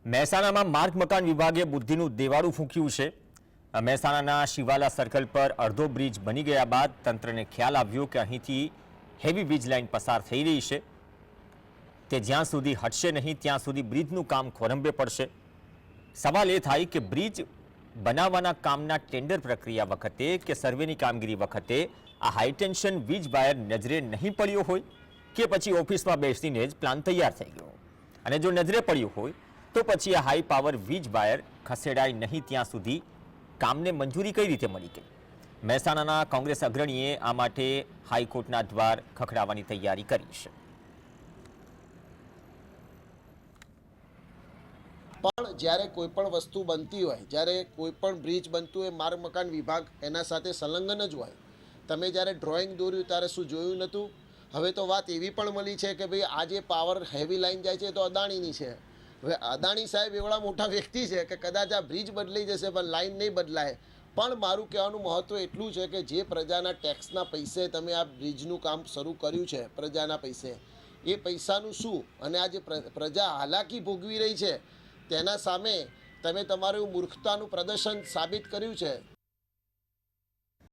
મહેસાણામાં માર્ગ મકાન વિભાગે બુદ્ધિનું દેવાળું ફૂંક્યું છે। મહેસાણાના શિવાલા સર્કલ પર અડધો બ્રિજ બની ગયા બાદ તંત્રને ખ્યાલ આવ્યો કે અહીંથી હેવી વીજ લાઇન પસાર થઈ રહી છે, તે જ્યાં સુધી હટશે નહીં ત્યાં સુધી બ્રિજનું કામ ખોરંભે પડશે। સવાલ એ થાય કે બ્રિજ બનાવવાના કામના ટેન્ડર પ્રક્રિયા વખતે કે સર્વેની કામગીરી વખતે આ હાઈટેન્શન વીજ વાયર નજરે નહીં પડ્યો હોય કે પછી ઓફિસમાં બેસીને જ પ્લાન તૈયાર થઈ ગયો, અને જો નજરે પડ્યો હોય તો પછી આ હાઈ પાવર વીજ વાયર ખસેડાય નહીં ત્યાં સુધી કામને મંજૂરી કઈ રીતે મળી ગઈ? મહેસાણાના કોંગ્રેસ અગ્રણીએ આ માટે હાઈકોર્ટના દ્વાર ખખડાવવાની તૈયારી કરી છે। પણ જ્યારે કોઈ પણ વસ્તુ બનતી હોય, જ્યારે કોઈ પણ બ્રિજ બનતું હોય, માર્ગ મકાન વિભાગ એના સાથે સંલગ્ન જ હોય। તમે જ્યારે ડ્રોઈંગ દોર્યું ત્યારે શું જોયું નહોતું? હવે તો વાત એવી પણ મળી છે કે ભાઈ આ જે પાવર હેવી લાઈન જાય છે તો અદાણીની છે। હવે અદાણી સાહેબ એવડા મોટા વ્યક્તિ છે કે કદાચ આ બ્રિજ બદલાઈ જશે પણ લાઈન નહીં બદલાય। પણ મારું કહેવાનું મહત્ત્વ એટલું છે કે જે પ્રજાના ટેક્સના પૈસે તમે આ બ્રિજનું કામ શરૂ કર્યું છે, પ્રજાના પૈસે, એ પૈસાનું શું? અને આ જે પ્રજા હાલાકી ભોગવી રહી છે તેના સામે તમે તમારું મૂર્ખતાનું પ્રદર્શન સાબિત કર્યું છે।